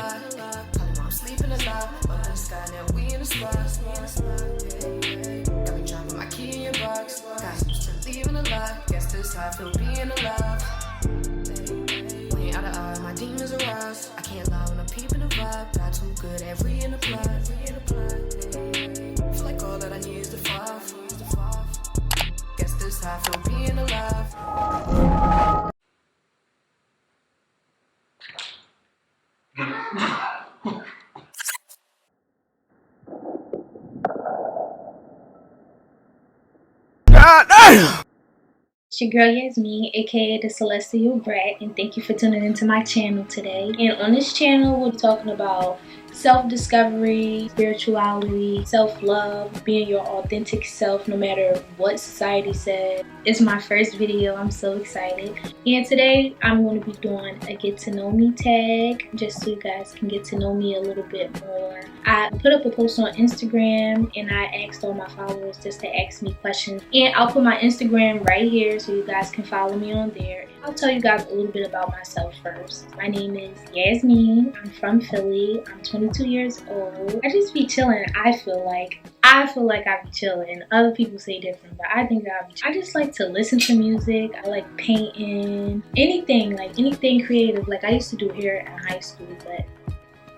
lot. Probably mom sleeping a lot. Up in the sky, now we in the spot. Got me dropping my key in your box. Got used to leaving a lot. Guess this how I feel being alive. Playing out of eye, my demons arise. I can't lie when I'm peeping the vibe. Got too good at reading the plot. Feel like all that I need is the five. Guess this how I feel being alive. God damn! It's your girl Yasmin, aka the Celestial Brat, and thank you for tuning into my channel today. And on this channel, we'll be talking about self-discovery, spirituality, self-love, being your authentic self no matter what society says. It's my first video, I'm so excited. And today, I'm going to be doing a get to know me tag, just so you guys can get to know me a little bit more. I put up a post on Instagram and I asked all my followers just to ask me questions. And I'll put my Instagram right here so you guys can follow me on there. I'll tell you guys a little bit about myself first. My name is Yasmin. I'm from Philly. I'm 22 years old. I just be chilling. I feel like I be chilling. Other people say different, but I think that I just like to listen to music. I like painting. Anything creative. Like I used to do hair in high school, but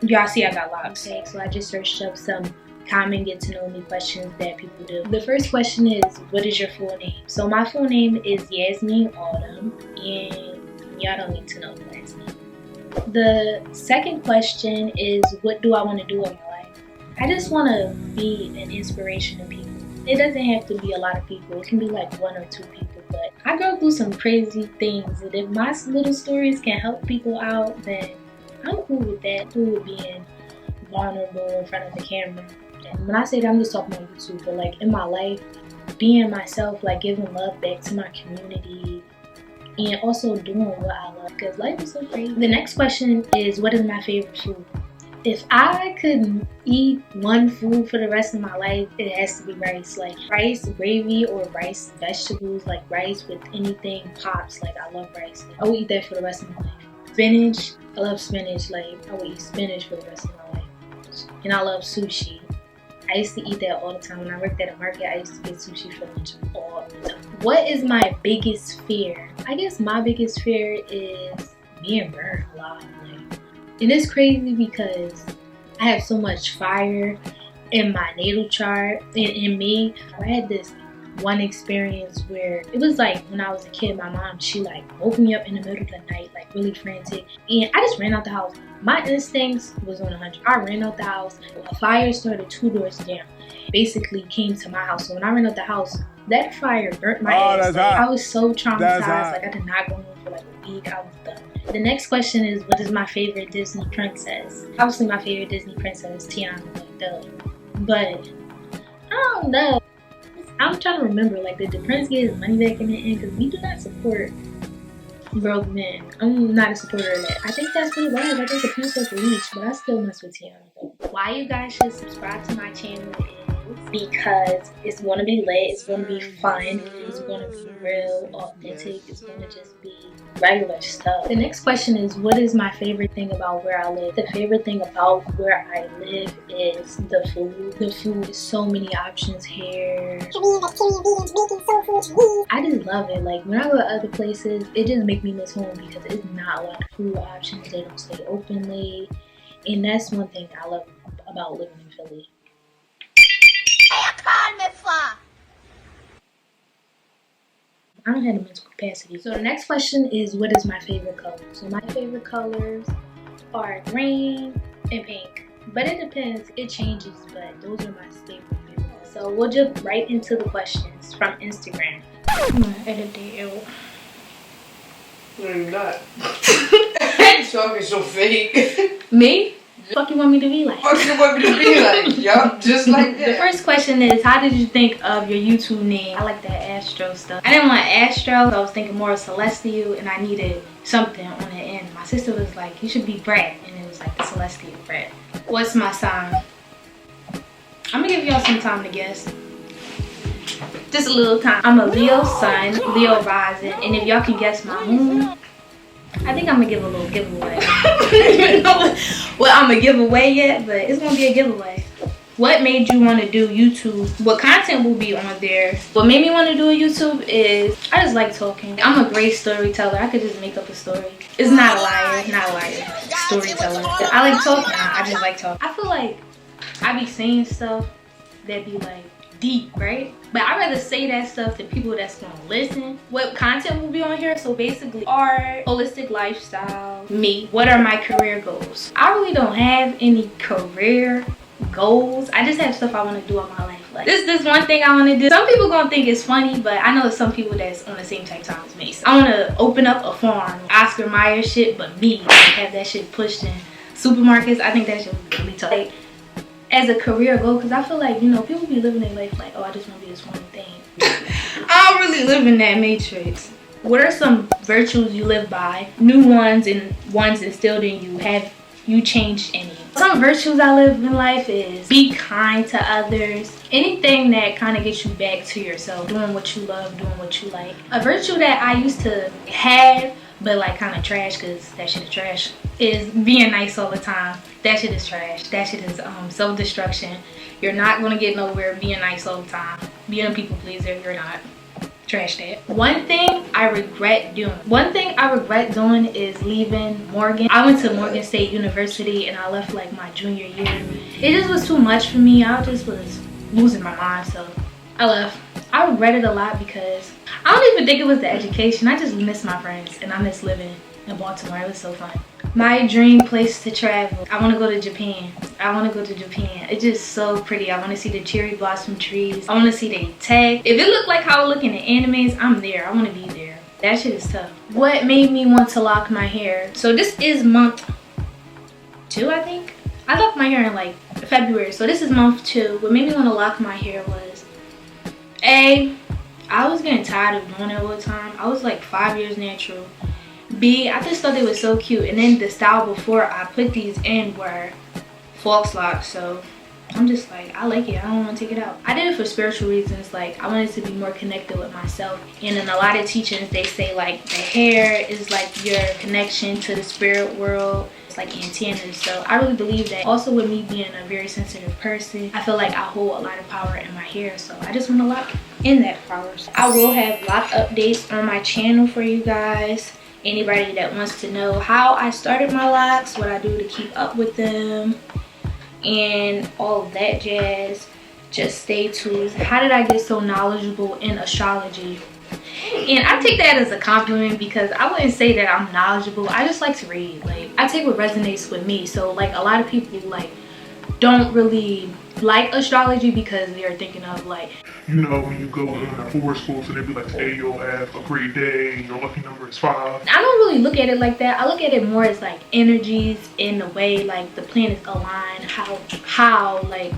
y'all see I got locks. Okay, so I just searched up some common get to know me questions that people do. The first question is, what is your full name? So my full name is Yasmin Autumn, and y'all don't need to know the last name. The second question is, what do I want to do in my life? I just want to be an inspiration to people. It doesn't have to be a lot of people. It can be like one or two people, but I go through some crazy things, and if my little stories can help people out, then I'm cool with that. I'm cool with being vulnerable in front of the camera. And when I say that, I'm just talking about YouTube, but like in my life, being myself, like giving love back to my community, and also doing what I love, because life is so crazy. The next question is, what is my favorite food? If I could eat one food for the rest of my life, it has to be rice. Like rice, gravy, or rice, vegetables, like rice with anything pops. Like I love rice. I would eat that for the rest of my life. Spinach, I love spinach. Like I would eat spinach for the rest of my life. And I love sushi. I used to eat that all the time. When I worked at a market, I used to get sushi for lunch all the time. What is my biggest fear? I guess my biggest fear is being burned alive. And it's crazy because I have so much fire in my natal chart and in me. I had this one experience where it was like when I was a kid, my mom, she like woke me up in the middle of the night, like really frantic, and I just ran out the house. My instincts was on 100. I ran out the house. A fire started 2 doors down. Basically came to my house. So when I ran out the house, that fire burnt my ass. Like, I was so traumatized. Like I did not go home for like a week. I was done. The next question is, what is my favorite Disney princess? Obviously my favorite Disney princess is Tiana, like duh. But I don't know. I'm trying to remember, like, did the prince get his money back in the end? Because we do not support broke men. I'm not a supporter of that. I think that's what it was. I think the prince was released, but I still mess with Tiana though. Why you guys should subscribe to my channel is because it's going to be lit, it's going to be fun, it's going to be real, authentic, it's going to just be regular stuff. The next question is, what is my favorite thing about where I live? The favorite thing about where I live is the food. The food is so many options here. I just love it. Like when I go to other places, it just makes me miss home because it's not a lot of food options. They don't stay openly. And that's one thing I love about living in Philly. I don't have the mental capacity. So the next question is, what is my favorite color? So my favorite colors are green and pink. But it depends, it changes, but those are my favorite. So we'll jump right into the questions from Instagram. I'm gonna edit it out. No, you're not. You're talking so fake. Me? What the fuck you want me to be like? What you want me to be like? Yup, just like that. The first question is, how did you think of your YouTube name? I like that Astro stuff. I didn't want Astro, so I was thinking more of Celestial, and I needed something on the end. My sister was like, you should be Brat, and it was like the Celestial Brat. What's my sign? I'm gonna give y'all some time to guess. Just a little time. I'm a Leo sun, Leo rising, and if y'all can guess my moon, I think I'm gonna give a little giveaway. I don't even know what I'm gonna give away yet, but it's gonna be a giveaway. What made you want to do YouTube? What content will be on there? What made me want to do a YouTube is I just like talking. I'm a great storyteller. I could just make up a story. It's not a liar, not a liar. Storyteller. I like talking. I just like talking. I feel like I be saying stuff that be like deep, right? But I'd rather say that stuff to people that's gonna listen. What content will be on here? So basically art, holistic lifestyle, me. What are my career goals? I really don't have any career goals. I just have stuff I want to do in my life. Like this one thing I want to do. Some people gonna think it's funny, but I know some people that's on the same type time as me. So I want to open up a farm, Oscar Mayer shit, but me, like, have that shit pushed in supermarkets. I think that shit would be really tough. Like, as a career goal, because I feel like, you know, people be living their life like, oh, I just want to be this one thing. I don't really live in that matrix. What are some virtues you live by? New ones and ones instilled in you. Have you changed any? Some virtues I live in life is be kind to others. Anything that kind of gets you back to yourself. Doing what you love, doing what you like. A virtue that I used to have, but like kind of trash, because that shit is trash, is being nice all the time. That shit is trash. That shit is self-destruction. You're not going to get nowhere being nice all the time. Being a people pleaser, you're not. Trash that. One thing I regret doing is leaving Morgan. I went to Morgan State University and I left like my junior year. It just was too much for me. I just was losing my mind, so I left. I regret it a lot because I don't even think it was the education. I just miss my friends and I miss living in Baltimore. It was so fun. My dream place to travel. I want to go to Japan. It's just so pretty. I want to see the cherry blossom trees. I want to see the tech. If it looked like how I look in the animes, I'm there. I want to be there. That shit is tough. What made me want to lock my hair? So this is month 2, I think. I locked my hair in like February. So this is month 2. What made me want to lock my hair was, A, I was getting tired of doing it all the time. I was like 5 years natural. B, I just thought they were so cute. And then the style before I put these in were false locks. So I'm just like, I like it. I don't want to take it out. I did it for spiritual reasons. Like, I wanted to be more connected with myself. And in a lot of teachings, they say like the hair is like your connection to the spirit world. It's like antennas. So I really believe that. Also with me being a very sensitive person, I feel like I hold a lot of power in my hair. So I just want to lock in that power. So I will have lock updates on my channel for you guys. Anybody that wants to know how I started my locks, what I do to keep up with them, and all of that jazz, just stay tuned. How did I get so knowledgeable in astrology? And I take that as a compliment because I wouldn't say that I'm knowledgeable. I just like to read. Like, I take what resonates with me. So like a lot of people like don't really like astrology because they're thinking of like, You know, when you go in horoscopes and they be like, hey, you'll have a great day, your lucky number is 5. I don't really look at it like that. I look at it more as like energies in the way like the planets align, how like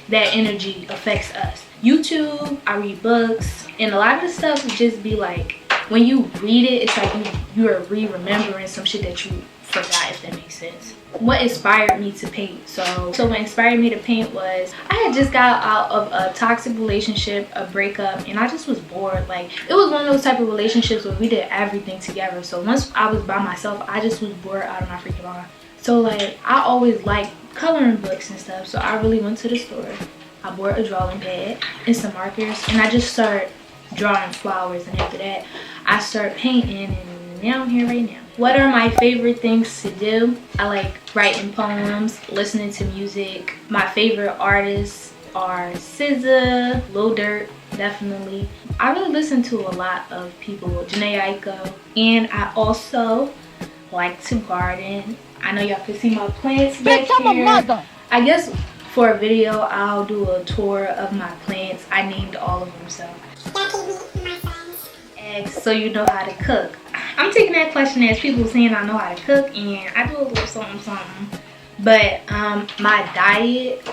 that energy affects us. YouTube, I read books, and a lot of the stuff would just be like, when you read it, it's like you're re-remembering some shit that you forgot, if that makes sense. What inspired me to paint? So what inspired me to paint was I had just got out of a toxic relationship, a breakup, and I just was bored. Like, it was one of those type of relationships where we did everything together. So once I was by myself, I just was bored out of my freaking mind. So like, I always liked coloring books and stuff. So I really went to the store. I bought a drawing pad and some markers, and I just started drawing flowers. And after that, I started painting, and now I'm here right now. What are my favorite things to do? I like writing poems, listening to music. My favorite artists are SZA, Lil Durk, definitely. I really listen to a lot of people, Janae Aiko, and I also like to garden. I know y'all can see my plants back here. I guess for a video, I'll do a tour of my plants. I named all of them, so. So you know how to cook. I'm taking that question as people saying I know how to cook, and I do a little something. But my diet,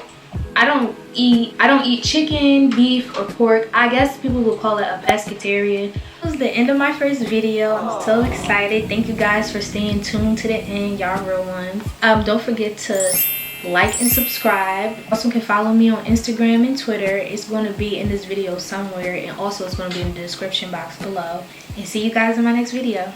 I don't eat chicken, beef, or pork. I guess people will call it a pescatarian. This was the end of my first video. I'm so excited. Thank you guys for staying tuned to the end, y'all real ones. Don't forget to like and subscribe. Also can follow me on Instagram and Twitter. It's going to be in this video somewhere, and also it's going to be in the description box below. And see you guys in my next video.